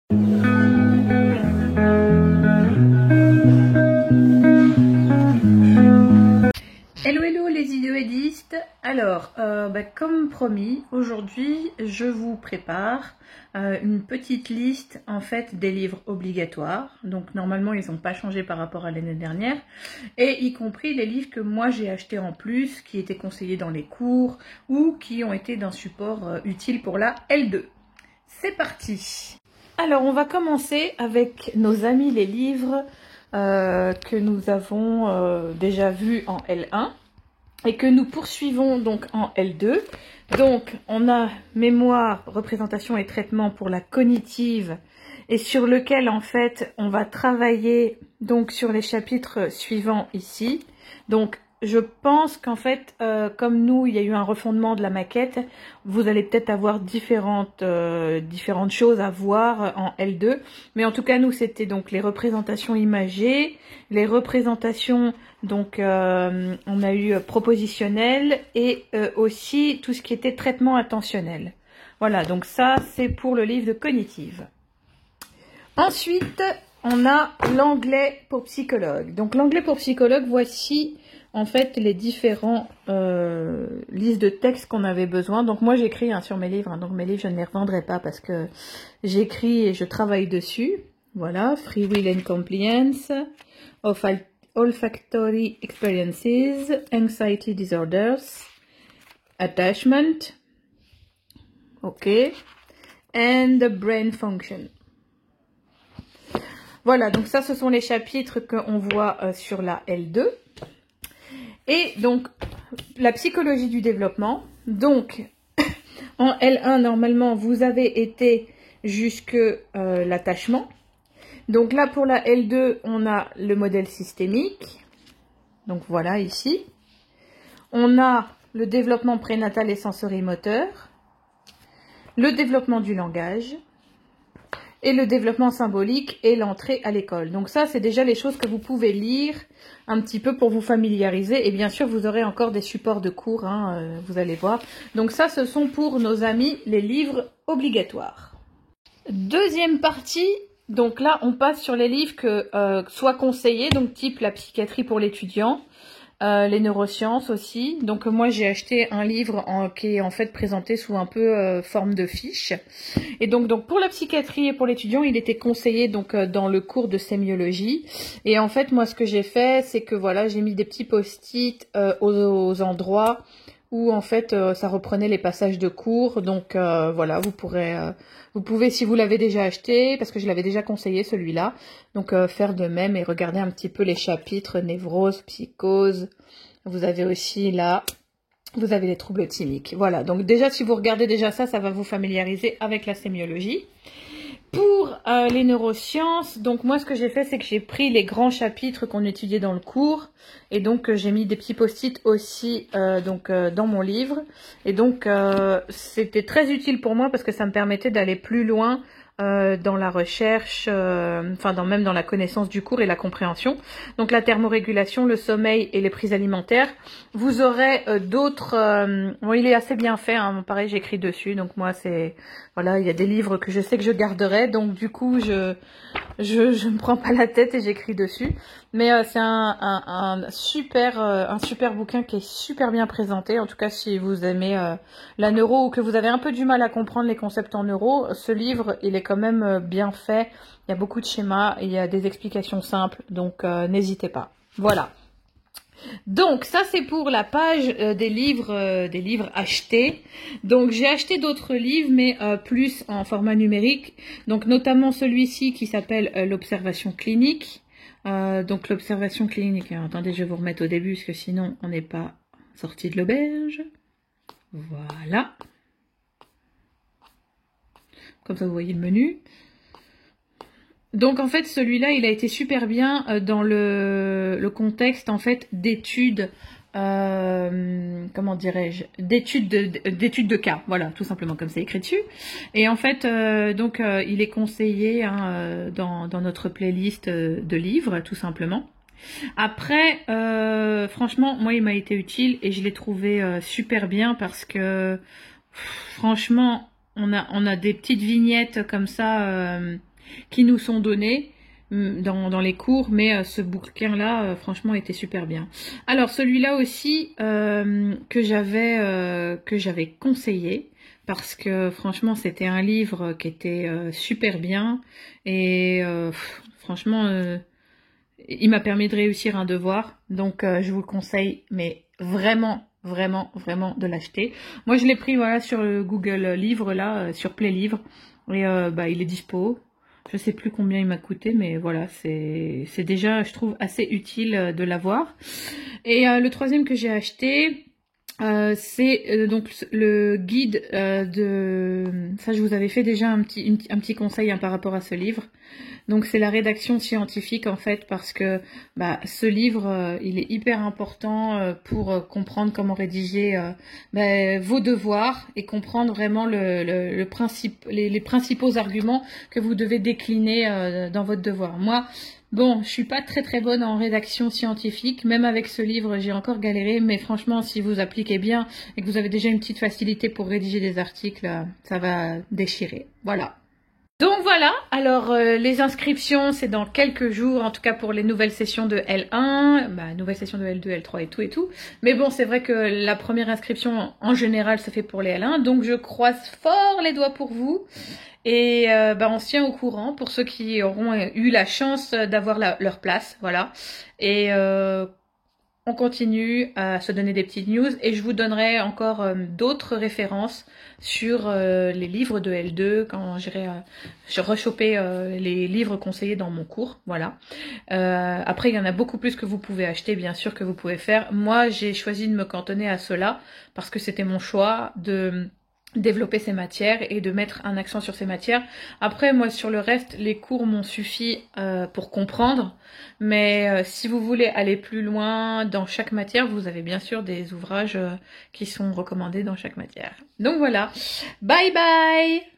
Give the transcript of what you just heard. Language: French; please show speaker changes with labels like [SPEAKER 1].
[SPEAKER 1] Hello hello les idéalistes. Alors, comme promis, aujourd'hui je vous prépare une petite liste en fait des livres obligatoires. Donc normalement ils n'ont pas changé par rapport à l'année dernière, et y compris les livres que moi j'ai achetés en plus, qui étaient conseillés dans les cours ou qui ont été d'un support utile pour la L2. C'est parti. Alors on va commencer avec nos amis les livres que nous avons déjà vus en L1 et que nous poursuivons donc en L2. Donc on a mémoire, représentation et traitement pour la cognitive, et sur lequel en fait on va travailler donc sur les chapitres suivants ici. Donc je pense qu'en fait, comme nous, il y a eu un refondement de la maquette, vous allez peut-être avoir différentes choses à voir en L2. Mais en tout cas, nous, c'était donc les représentations imagées, les représentations, donc on a eu propositionnel, et aussi tout ce qui était traitement attentionnel. Voilà, donc ça, c'est pour le livre de cognitive. Ensuite, on a l'anglais pour psychologue. Donc l'anglais pour psychologue, voici en fait les différents listes de textes qu'on avait besoin. Donc moi j'écris sur mes livres, donc mes livres je ne les revendrai pas parce que j'écris et je travaille dessus. Voilà, Free Will and Compliance, Olfactory Experiences, Anxiety Disorders, Attachment, ok, and the Brain Function. Voilà, donc ça, ce sont les chapitres qu'on voit sur la L2. Et donc, la psychologie du développement. Donc, en L1, normalement, vous avez été jusque l'attachement. Donc là, pour la L2, on a le modèle systémique. Donc voilà, ici. On a le développement prénatal et sensorimoteur, le développement du langage, et le développement symbolique et l'entrée à l'école. Donc ça, c'est déjà les choses que vous pouvez lire un petit peu pour vous familiariser. Et bien sûr, vous aurez encore des supports de cours, vous allez voir. Donc ça, ce sont pour nos amis les livres obligatoires. Deuxième partie, donc là, on passe sur les livres que soit conseillés, donc type la psychiatrie pour l'étudiant, les neurosciences aussi. Donc moi j'ai acheté un livre qui est en fait présenté sous un peu forme de fiche. Et donc pour la psychiatrie et pour l'étudiant, il était conseillé donc dans le cours de sémiologie. Et en fait moi ce que j'ai fait, c'est que voilà, j'ai mis des petits post-it aux endroits où en fait ça reprenait les passages de cours. Donc voilà, vous pouvez, si vous l'avez déjà acheté, parce que je l'avais déjà conseillé celui-là, donc faire de même et regarder un petit peu les chapitres névrose, psychose. Vous avez aussi là, vous avez les troubles thymiques. Voilà, donc déjà si vous regardez déjà ça, ça va vous familiariser avec la sémiologie. Pour les neurosciences, donc moi ce que j'ai fait, c'est que j'ai pris les grands chapitres qu'on étudiait dans le cours, et donc j'ai mis des petits post-it aussi dans mon livre. Et donc c'était très utile pour moi parce que ça me permettait d'aller plus loin dans la recherche, même dans la connaissance du cours et la compréhension. Donc la thermorégulation, le sommeil et les prises alimentaires. Vous aurez d'autres... bon, il est assez bien fait, pareil j'écris dessus, donc moi c'est... Voilà, il y a des livres que je sais que je garderai, donc du coup je me prends pas la tête et j'écris dessus. Mais c'est un super bouquin qui est super bien présenté. En tout cas, si vous aimez la neuro ou que vous avez un peu du mal à comprendre les concepts en neuro, ce livre, il est quand même bien fait. Il y a beaucoup de schémas, il y a des explications simples, donc n'hésitez pas. Voilà. Donc ça c'est pour la page des livres achetés. Donc j'ai acheté d'autres livres mais plus en format numérique. Donc notamment celui-ci qui s'appelle l'observation clinique. Donc l'observation clinique, attendez, je vais vous remettre au début parce que sinon on n'est pas sorti de l'auberge. Voilà. Comme ça vous voyez le menu. Donc en fait celui-là il a été super bien dans le contexte en fait d'études, comment dirais-je, d'études de cas, voilà, tout simplement comme c'est écrit dessus. Et en fait il est conseillé dans notre playlist de livres tout simplement. Après franchement moi il m'a été utile et je l'ai trouvé super bien parce que franchement on a des petites vignettes comme ça qui nous sont donnés dans les cours, mais ce bouquin-là, franchement, était super bien. Alors, celui-là aussi, que j'avais conseillé, parce que franchement, c'était un livre qui était super bien, et franchement, il m'a permis de réussir un devoir, donc je vous le conseille, mais vraiment, vraiment, vraiment de l'acheter. Moi, je l'ai pris, voilà, sur le Google Livre, là, sur Play Livre, et il est dispo. Je sais plus combien il m'a coûté, mais voilà, c'est déjà, je trouve, assez utile de l'avoir. Et le troisième que j'ai acheté, c'est donc le guide de... Ça, je vous avais fait déjà un petit conseil par rapport à ce livre. Donc c'est la rédaction scientifique en fait, parce que ce livre il est hyper important pour comprendre comment rédiger vos devoirs et comprendre vraiment le principe, les principaux arguments que vous devez décliner dans votre devoir. Moi, bon, je suis pas très très bonne en rédaction scientifique, même avec ce livre j'ai encore galéré, mais franchement si vous appliquez bien et que vous avez déjà une petite facilité pour rédiger des articles, ça va déchirer. Voilà. Donc voilà, alors les inscriptions c'est dans quelques jours, en tout cas pour les nouvelles sessions de L1, nouvelles sessions de L2, L3 et tout. Mais bon, c'est vrai que la première inscription en général se fait pour les L1, donc je croise fort les doigts pour vous. Et on se tient au courant pour ceux qui auront eu la chance d'avoir leur place, voilà. Et on continue à se donner des petites news et je vous donnerai encore d'autres références sur les livres de L2 quand j'irai rechoper les livres conseillés dans mon cours, voilà. Après, il y en a beaucoup plus que vous pouvez acheter, bien sûr, que vous pouvez faire. Moi, j'ai choisi de me cantonner à cela parce que c'était mon choix de développer ces matières et de mettre un accent sur ces matières. Après, moi, sur le reste, les cours m'ont suffi pour comprendre, mais si vous voulez aller plus loin dans chaque matière, vous avez bien sûr des ouvrages qui sont recommandés dans chaque matière. Donc voilà, bye bye!